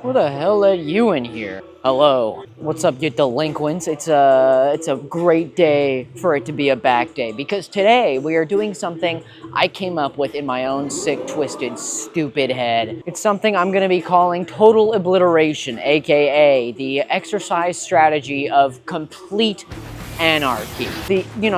Who the hell let you in here? Hello. What's up, you delinquents? It's a great day for it to be a back day because today we are doing something I came up with in my own sick, twisted, stupid head. It's something I'm gonna be calling total obliteration, aka the exercise strategy of complete anarchy.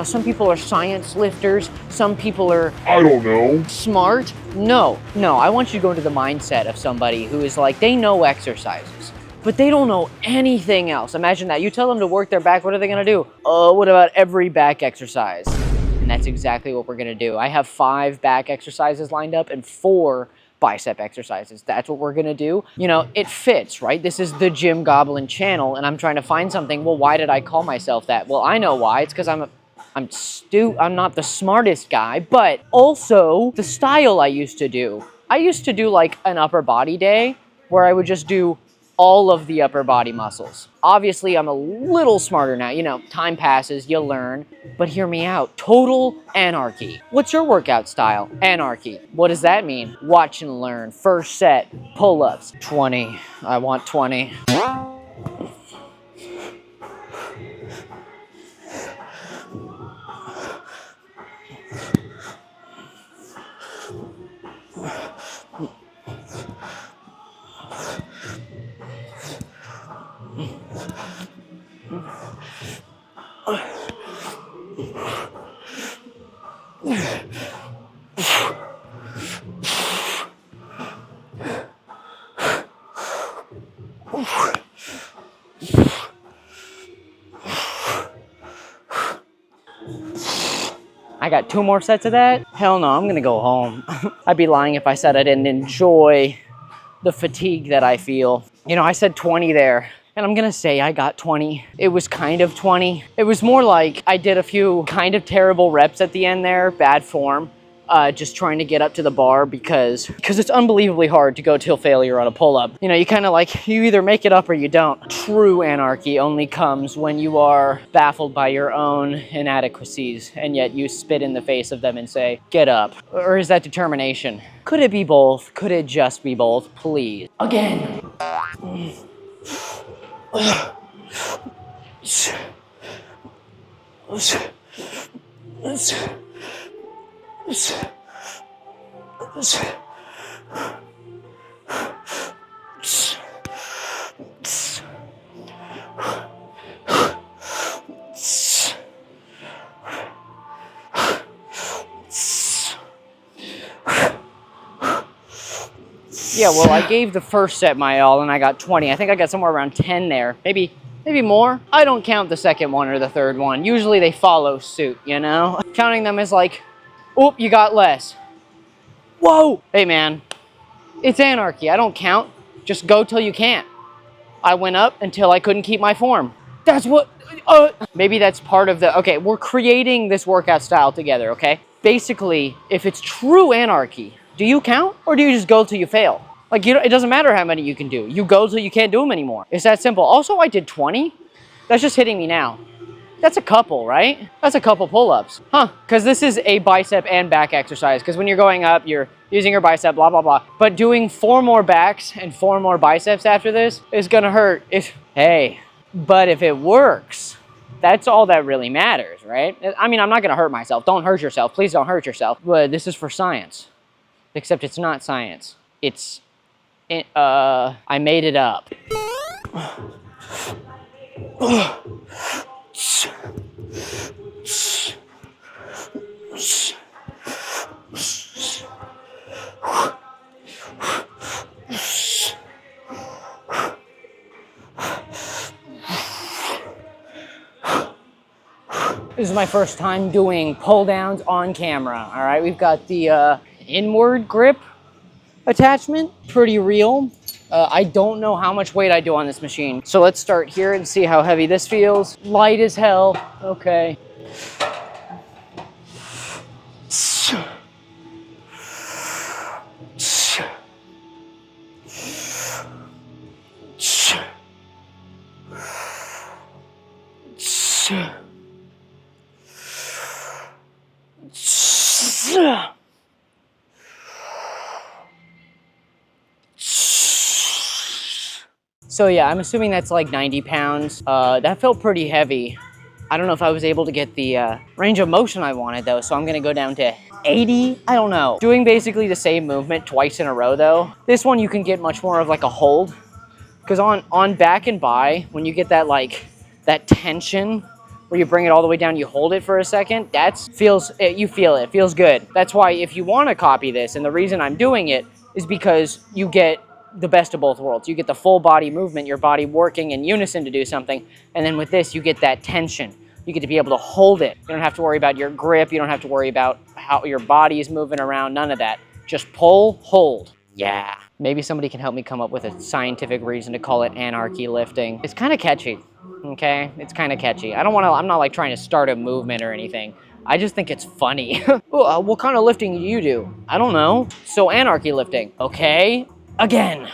Some people are science lifters, some people are, I don't know, smart. No, I want you to go into the mindset of somebody who is like, they know exercises, but they don't know anything else. Imagine that. You tell them to work their back, what are they gonna do? Oh, what about every back exercise? And that's exactly what we're gonna do. I have 5 back exercises lined up and 4 bicep exercises. That's what we're gonna do. You know, it fits, right? This is the Gym Goblin channel and I'm trying to find something. Well, why did I call myself that? Well, I know why. It's because I'm not the smartest guy, but also the style I used to do. I used to do like an upper body day where I would just do all of the upper body muscles. Obviously, I'm a little smarter now. You know, time passes, you learn. But hear me out. Total anarchy. What's your workout style? Anarchy. What does that mean? Watch and learn. First set, pull-ups. 20. I want 20. I got 2 more sets of that? Hell no, I'm gonna go home. I'd be lying if I said I didn't enjoy the fatigue that I feel. You know, I said 20 there, and I'm gonna say I got 20. It was kind of 20. It was more like I did a few kind of terrible reps at the end there, bad form. Just trying to get up to the bar because it's unbelievably hard to go till failure on a pull-up. You know, you kind of like, you either make it up or you don't. True anarchy only comes when you are baffled by your own inadequacies and yet you spit in the face of them and say, get up. Or is that determination? Could it be both? Could it just be both? Please. Again. Yeah, well, I gave the first set my all and I got 20. I think I got somewhere around 10 there. Maybe more. I don't count the second one or the third one. Usually they follow suit, you know? Counting them is like, oop, you got less. Whoa! Hey, man, it's anarchy. I don't count. Just go till you can't. I went up until I couldn't keep my form. That's what, maybe that's part of the, okay, we're creating this workout style together, okay? Basically, if it's true anarchy, do you count or do you just go till you fail? Like, it doesn't matter how many you can do. You go till you can't do them anymore. It's that simple. Also, I did 20. That's just hitting me now. That's a couple, right? That's a couple pull-ups. Huh, because this is a bicep and back exercise. Because when you're going up, you're using your bicep, blah, blah, blah. But doing 4 more backs and 4 more biceps after this is gonna hurt hey, but if it works, that's all that really matters, right? I mean, I'm not gonna hurt myself. Don't hurt yourself. Please don't hurt yourself. But this is for science. Except it's not science. I made it up. This is my first time doing pull downs on camera. All right, we've got the inward grip attachment, pretty real. I don't know how much weight I do on this machine. So let's start here and see how heavy this feels. Light as hell, okay. So yeah, I'm assuming that's like 90 pounds. That felt pretty heavy. I don't know if I was able to get the range of motion I wanted though, so I'm gonna go down to 80. I don't know. Doing basically the same movement twice in a row though. This one you can get much more of like a hold. Because on back and by, when you get that like, that tension, where you bring it all the way down, you hold it for a second, you feel it, feels good. That's why if you want to copy this, and the reason I'm doing it is because you get the best of both worlds. You get the full body movement, your body working in unison to do something, and then with this, you get that tension. You get to be able to hold it. You don't have to worry about your grip, you don't have to worry about how your body is moving around, none of that. Just pull, hold. Yeah. Maybe somebody can help me come up with a scientific reason to call it anarchy lifting. It's kind of catchy, okay? It's kind of catchy. I'm not like trying to start a movement or anything. I just think it's funny. Ooh, what kind of lifting do you do? I don't know. So anarchy lifting, okay? Again.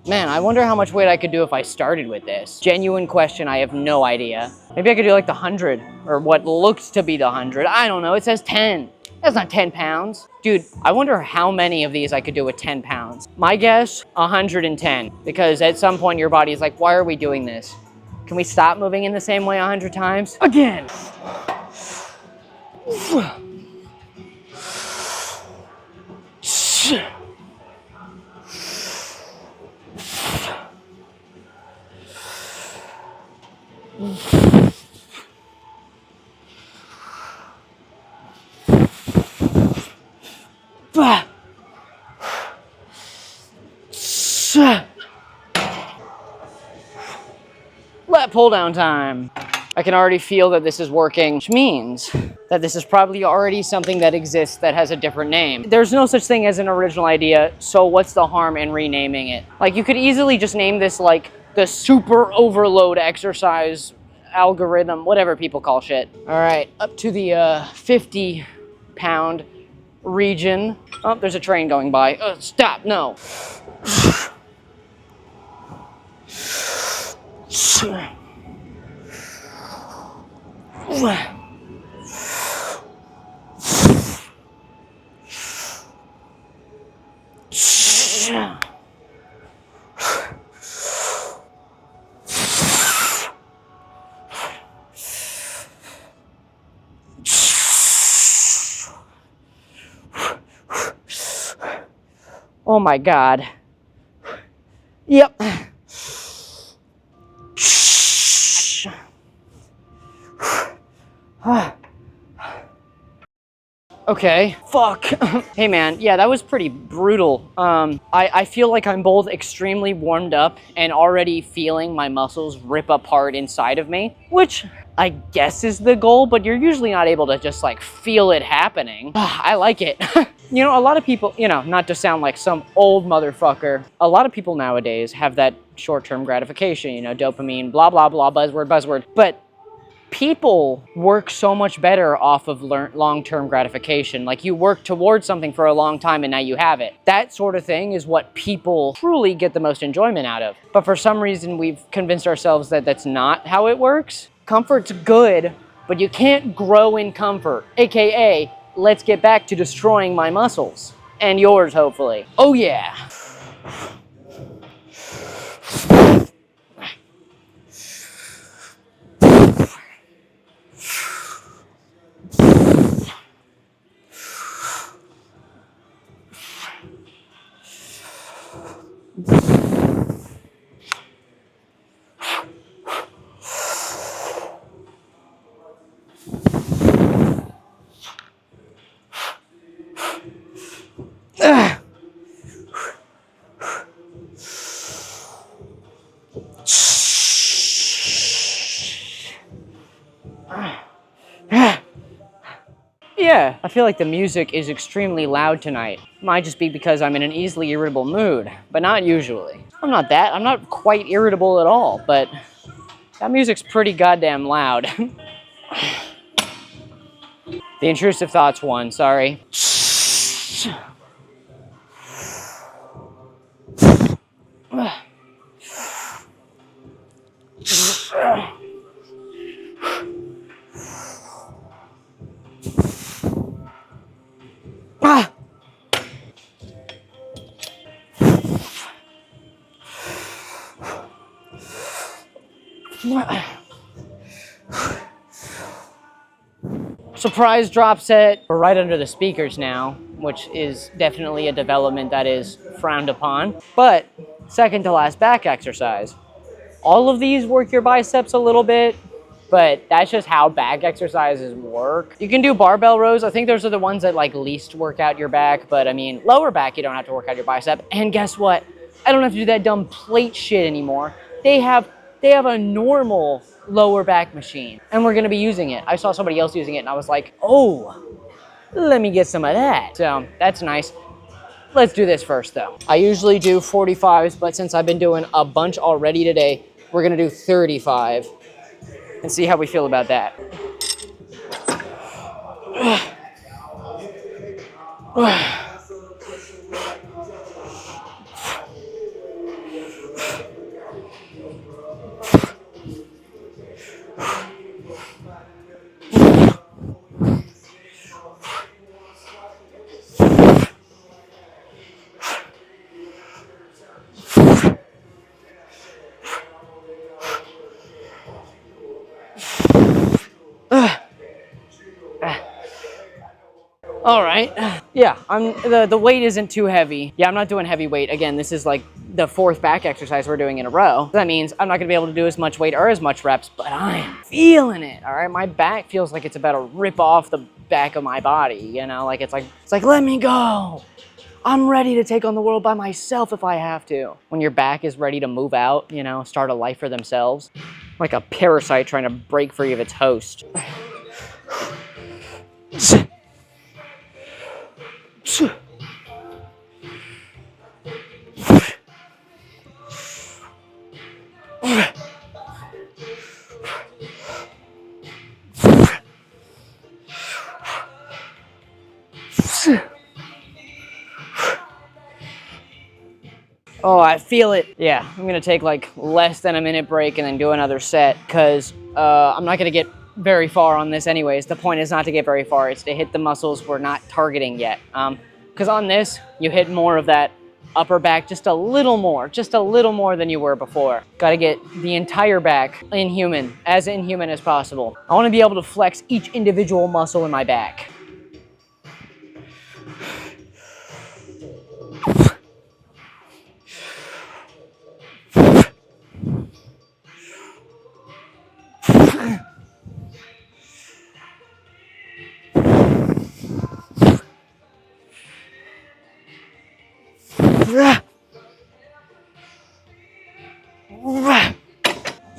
Man, I wonder how much weight I could do if I started with this. Genuine question, I have no idea. Maybe I could do like the 100, or what looks to be the 100. I don't know, it says 10. That's not 10 pounds. Dude, I wonder how many of these I could do with 10 pounds. My guess, 110. Because at some point your body is like, why are we doing this? Can we stop moving in the same way 100 times? Again. Lat pull down time. I can already feel that this is working, which means that this is probably already something that exists that has a different name. There's no such thing as an original idea, so what's the harm in renaming it? Like, you could easily just name this like the super overload exercise algorithm, whatever people call shit. All right, up to the 50-pound region. Oh, there's a train going by. Stop, no. Oh my God. Yep. Okay, fuck. Hey man, yeah, that was pretty brutal. I feel like I'm both extremely warmed up and already feeling my muscles rip apart inside of me, which I guess is the goal, but you're usually not able to just like feel it happening. I like it. You know, a lot of people, you know, not to sound like some old motherfucker, a lot of people nowadays have that short-term gratification, you know, dopamine, blah, blah, blah, buzzword. But people work so much better off of long-term gratification. Like, you work towards something for a long time and now you have it. That sort of thing is what people truly get the most enjoyment out of. But for some reason, we've convinced ourselves that that's not how it works. Comfort's good, but you can't grow in comfort. AKA, let's get back to destroying my muscles. And yours, hopefully. Oh yeah. Yeah, I feel like the music is extremely loud tonight. Might just be because I'm in an easily irritable mood, but not usually. I'm not quite irritable at all, but that music's pretty goddamn loud. The intrusive thoughts won, sorry. Ah! Surprise drop set. We're right under the speakers now, which is definitely a development that is frowned upon. But second to last back exercise. All of these work your biceps a little bit, but that's just how back exercises work. You can do barbell rows. I think those are the ones that like least work out your back, but I mean, lower back, you don't have to work out your bicep. And guess what? I don't have to do that dumb plate shit anymore. They have a normal lower back machine, and we're gonna be using it. I saw somebody else using it, and I was like, oh, let me get some of that. So that's nice. Let's do this first, though. I usually do 45s, but since I've been doing a bunch already today, we're gonna do 35 and see how we feel about that. All right. Yeah, the weight isn't too heavy. Yeah, I'm not doing heavy weight. Again, this is like the fourth back exercise we're doing in a row. That means I'm not gonna be able to do as much weight or as much reps, but I'm feeling it, all right? My back feels like it's about to rip off the back of my body, you know? Like it's like, let me go. I'm ready to take on the world by myself if I have to. When your back is ready to move out, you know, start a life for themselves, like a parasite trying to break free of its host. Oh, I feel it. Yeah, I'm gonna take like less than a minute break and then do another set because I'm not gonna get very far on this anyways. The point is not to get very far, it's to hit the muscles we're not targeting yet. Because on this, you hit more of that upper back just a little more than you were before. Gotta get the entire back inhuman, as inhuman as possible. I wanna be able to flex each individual muscle in my back.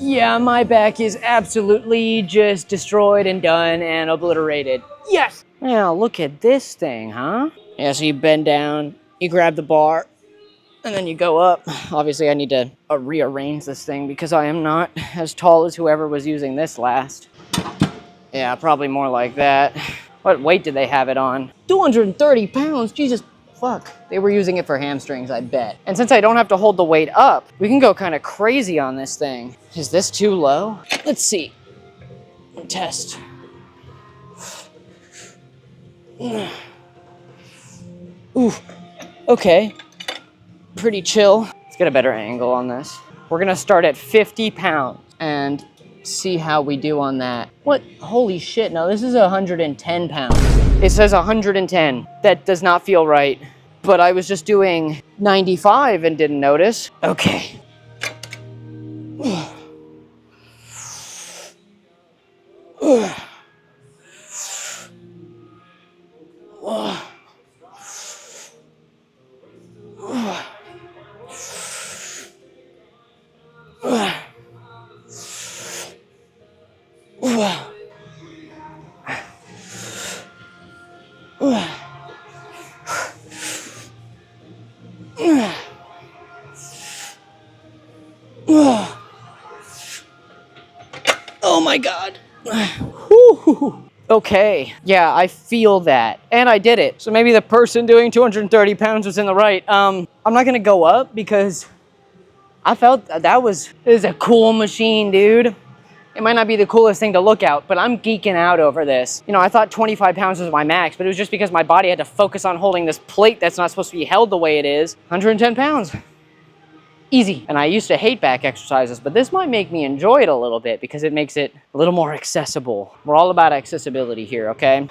Yeah, my back is absolutely just destroyed and done and obliterated. Yes! Now, look at this thing, huh? Yeah, so you bend down, you grab the bar, and then you go up. Obviously, I need to rearrange this thing because I am not as tall as whoever was using this last. Yeah, probably more like that. What weight did they have it on? 230 pounds, Jesus fuck. They were using it for hamstrings, I bet. And since I don't have to hold the weight up, we can go kind of crazy on this thing. Is this too low? Let's see. Test. Ooh, okay. Pretty chill. Let's get a better angle on this. We're gonna start at 50 pounds and see how we do on that. What? Holy shit, no, this is 110 pounds. It says 110. That does not feel right. But I was just doing 95 and didn't notice. Okay. Oh my God. Okay, yeah, I feel that. And I did it. So maybe the person doing 230 pounds was in the right. I'm not gonna go up because I felt that is a cool machine, dude. It might not be the coolest thing to look at, but I'm geeking out over this. You know, I thought 25 pounds was my max, but it was just because my body had to focus on holding this plate that's not supposed to be held the way it is. 110 pounds. Easy. And I used to hate back exercises, but this might make me enjoy it a little bit because it makes it a little more accessible. We're all about accessibility here, okay?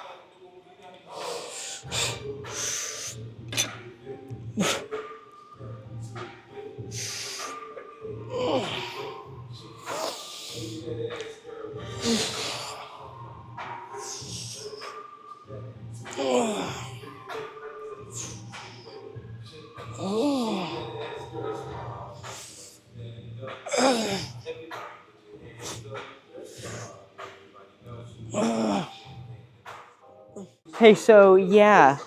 Hey, so yeah,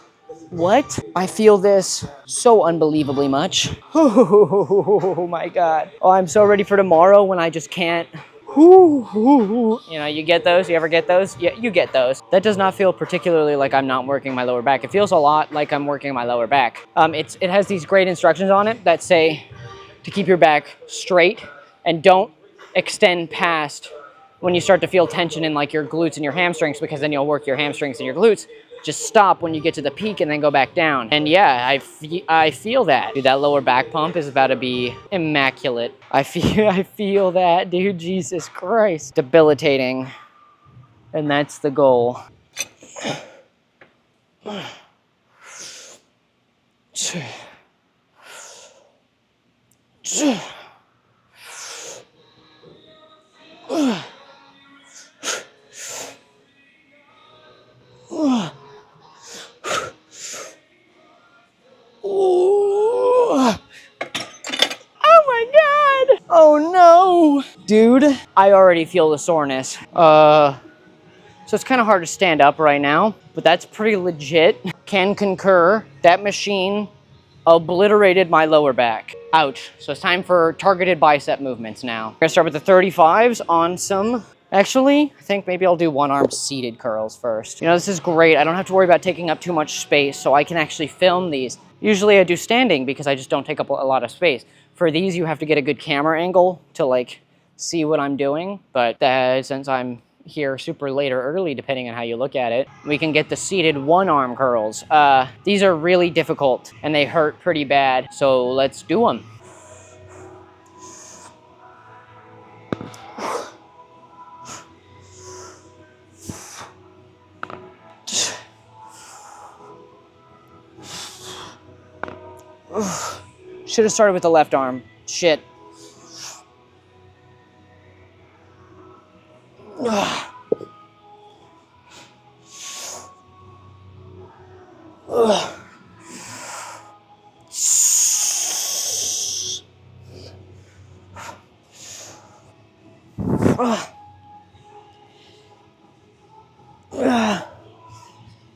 what? I feel this so unbelievably much. Oh my God. Oh, I'm so ready for tomorrow when I just can't. You know, you get those? You ever get those? Yeah, you get those. That does not feel particularly like I'm not working my lower back. It feels a lot like I'm working my lower back. It has these great instructions on it that say to keep your back straight and don't extend past when you start to feel tension in like your glutes and your hamstrings, because then you'll work your hamstrings and your glutes. Just stop when you get to the peak and then go back down. And yeah, I feel that. Dude, that lower back pump is about to be immaculate. I feel that, dude. Jesus Christ. Debilitating. And that's the goal. Oh no! Dude, I already feel the soreness. So it's kind of hard to stand up right now, but that's pretty legit. Can concur. That machine obliterated my lower back. Ouch. So it's time for targeted bicep movements now. We're gonna start with the 35s on some... Actually, I think maybe I'll do one arm seated curls first. You know, this is great. I don't have to worry about taking up too much space, so I can actually film these. Usually I do standing because I just don't take up a lot of space. For these, you have to get a good camera angle to like see what I'm doing. But since I'm here super late or early, depending on how you look at it, we can get the seated one arm curls. These are really difficult and they hurt pretty bad. So let's do them. Should have started with the left arm. Shit.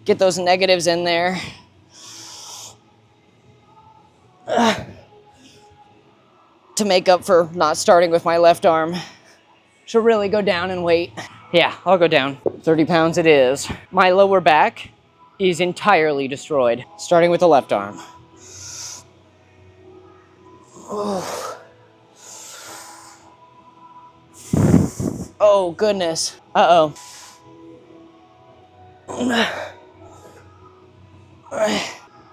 Get those negatives in there. To make up for not starting with my left arm. Should really go down and wait. Yeah, I'll go down. 30 pounds it is. My lower back is entirely destroyed. Starting with the left arm. Oh, goodness. Uh-oh.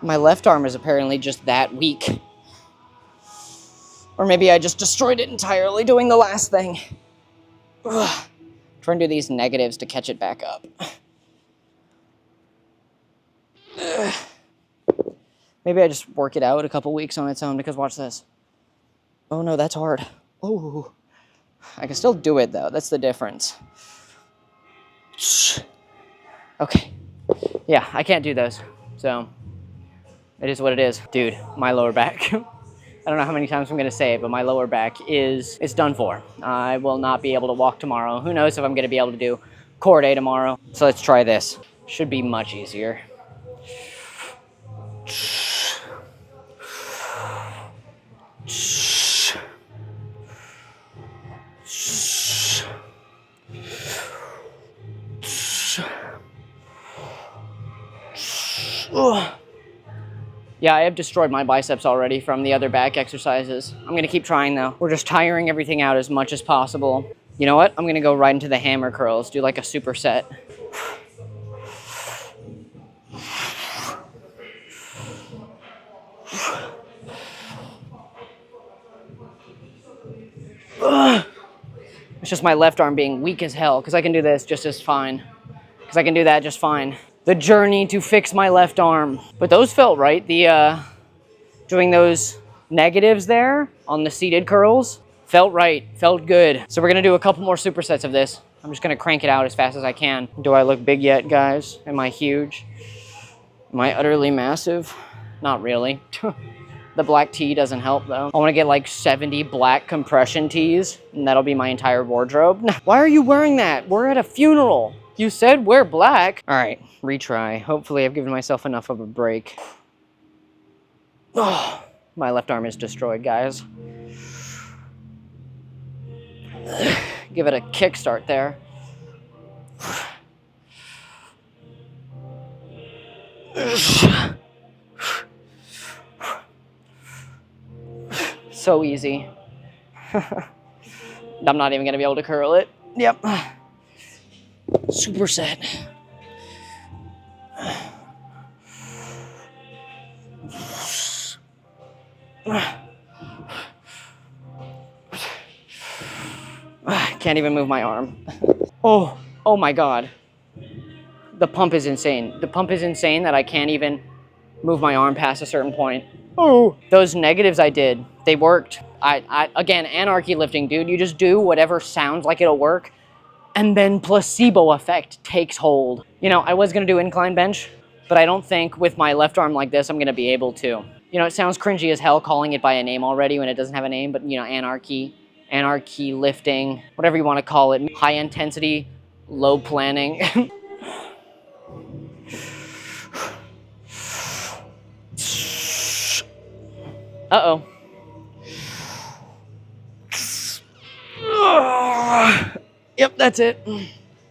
My left arm is apparently just that weak. Or maybe I just destroyed it entirely doing the last thing. Trying to do these negatives to catch it back up. Maybe I just work it out a couple weeks on its own, because watch this. Oh no, that's hard. Oh, I can still do it though. That's the difference. Okay. Yeah, I can't do those. So it is what it is. Dude, my lower back. I don't know how many times I'm gonna say it, but my lower back it's done for. I will not be able to walk tomorrow. Who knows if I'm gonna be able to do core day tomorrow. So let's try this. Should be much easier. Ugh. Yeah, I have destroyed my biceps already from the other back exercises. I'm gonna keep trying though. We're just tiring everything out as much as possible. You know what? I'm gonna go right into the hammer curls, do like a superset. Ugh. It's just my left arm being weak as hell, because I can do this just as fine. Because I can do that just fine. The journey to fix my left arm. But those felt right. Doing those negatives there on the seated curls felt right, felt good. So we're gonna do a couple more supersets of this. I'm just gonna crank it out as fast as I can. Do I look big yet, guys? Am I huge? Am I utterly massive? Not really. The black tee doesn't help though. I wanna get like 70 black compression tees and that'll be my entire wardrobe. Why are you wearing that? We're at a funeral. You said wear black. All right, retry. Hopefully I've given myself enough of a break. Oh, my left arm is destroyed, guys. Give it a kickstart there. So easy. I'm not even gonna be able to curl it. Yep. Superset. Can't even move my arm. Oh my God. The pump is insane. The pump is insane that I can't even move my arm past a certain point. Oh, those negatives I did, they worked. Again, anarchy lifting, dude. You just do whatever sounds like it'll work, and then placebo effect takes hold. You know, I was gonna do incline bench, but I don't think with my left arm like this, I'm gonna be able to. You know, it sounds cringy as hell calling it by a name already when it doesn't have a name, but you know, anarchy lifting, whatever you wanna call it. High intensity, low planning. Uh-oh. Yep, that's it.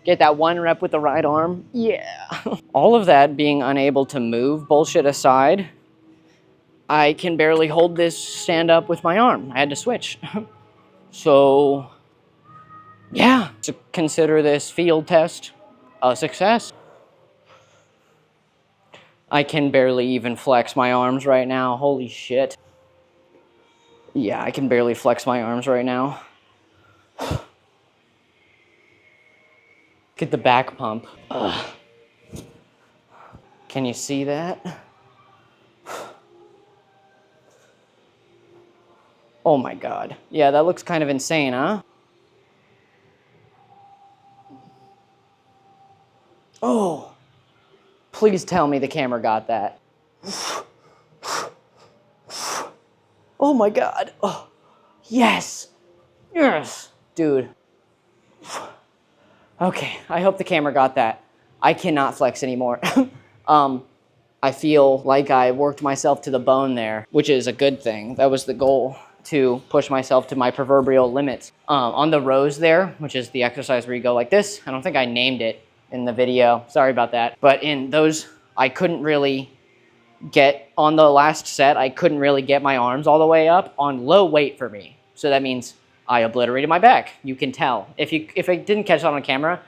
Get that one rep with the right arm. Yeah. All of that being unable to move, bullshit aside, I can barely hold this stand up with my arm. I had to switch. So, yeah, to consider this field test a success. I can barely even flex my arms right now. Holy shit. Yeah, I can barely flex my arms right now. Get the back pump. Ugh. Can you see that? Oh my God. Yeah, that looks kind of insane, huh? Oh, please tell me the camera got that. Oh my God. Oh, yes. Yes. Dude. Okay, I hope the camera got that. I cannot flex anymore. I feel like I worked myself to the bone there, which is a good thing. That was the goal, to push myself to my proverbial limits. On the rows there, which is the exercise where you go like this, I don't think I named it in the video. Sorry about that. But in those, I couldn't really get, on the last set, I couldn't really get my arms all the way up on low weight for me. So that means I obliterated my back. You can tell. If I didn't catch that on camera,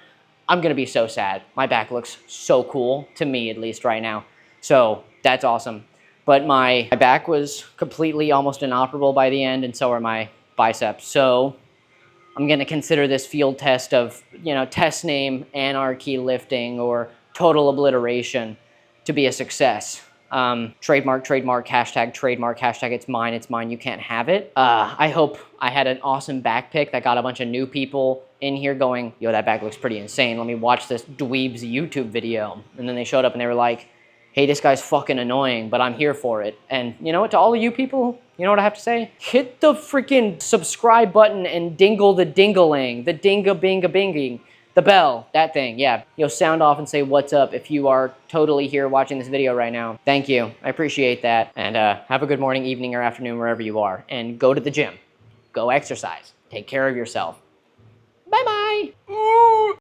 I'm gonna be so sad. My back looks so cool, to me at least right now. So that's awesome. But my back was completely almost inoperable by the end, and so are my biceps. So I'm gonna consider this field test of, you know, test name Anarchy Lifting or Total Obliteration to be a success. Trademark, hashtag it's mine, you can't have it. I hope I had an awesome back pick that got a bunch of new people in here going, yo, that back looks pretty insane. Let me watch this dweeb's YouTube video. And then they showed up and they were like, hey, this guy's fucking annoying, but I'm here for it. And you know what, to all of you people, you know what I have to say? Hit the freaking subscribe button and dingle the dingling, the dinga-binga-binging, the bell, that thing, yeah. You'll sound off and say what's up if you are totally here watching this video right now. Thank you, I appreciate that. And have a good morning, evening, or afternoon, wherever you are. And go to the gym, go exercise, take care of yourself. Bye-bye.